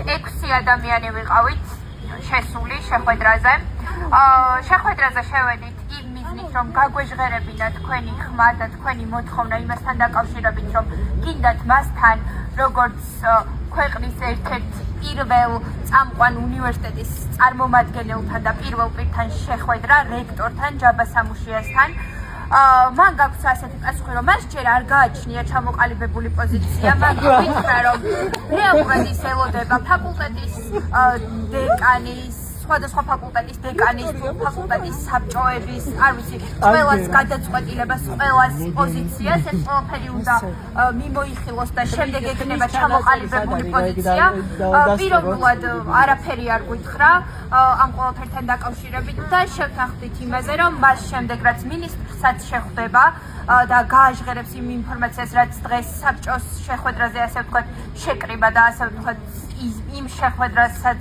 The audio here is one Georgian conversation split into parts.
6 ადამიანი ვიყავით შესული შეხვედრაზე. შეხვედრაზე შევედით იმ მიზნით, რომ გაგვეჟღერებინა თქვენი ხმა და თქვენი მოთხოვნა იმასთან დაკავშირებით, რომ გინდათ მასთან, როგორც ქვეყნის ერთ-ერთ პირველ წამყვან უნივერსიტეტის წარმომადგენელთან და პირველ პირთან შეხვედრა რექტორთან ჯაბა სამუშიასთან. მან გაქვს ასეთი პასუხი, რომ მას ჯერ არ გააჩნია ჩამოყალიბებული პოზიცია, მაგრამ ვიტყვა, რომ რეალურად ის ელოდება ფაკულტეტის დეკანის, სხვადასხვა ფაკულტეტის დეკანის, ფაკულტეტის საბჭოების, არ ვიცი, ყველას გადაწყვეტილებას, ყველას პოზიციას, ეს ყველაფერი უნდა მიმოიხილოს და შემდეგ ექნება ჩამოყალიბებული პოზიცია. პირობულად არაფერი არ გითხრა ამ ყველაფერთან დაკავშირებით და შევთანხმდით იმაზე, რომ მას შემდეგ რაც მინისტრსაც შეხვდება და გააჟღერებს იმ ინფორმაციას, რაც დღეს საბჭოს შეხვედრაზე ასე ვთქვათ შეკრიბა და ასე ვთქვათ იმ შეხვედრასაც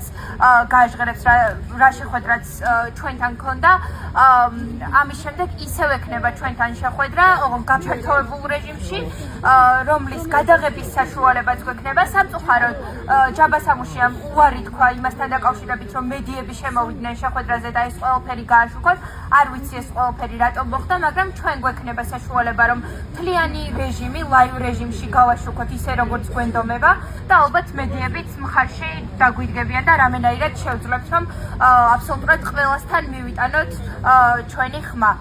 გააჟღერებს რა შეხვედრაც ჩვენთან ქონდა. ამის შემდეგ ისევ ექნება ჩვენთან შეხვედრა გაფართოებულ რეჟიმში, რომლის გადაღების საშუალებაც გვექნება. სამწუხაროდ ჯაბა სამუშიამ უარი თქვა იმასთან დაკავშირებით, რომ მედიები შემოვიდნენ შეხვედრაზე და ეს ყველაფერი გააშუქოთ. არ ვიცი ეს ყველაფერი რატომ მოხდა, მაგრამ ჩვენ გვექნება საშუალება, რომ მთლიანი რეჟიმი ლაივ რეჟიმში გავაშუქოთ ისე როგორც გვენდომება და ალბათ მედიებიც მხარში დაგვიდგებიან და რამენაირად შევძლებთ, რომ აბსოლუტურად ყველასთან მივიტანოთ ჩვენი ხმა.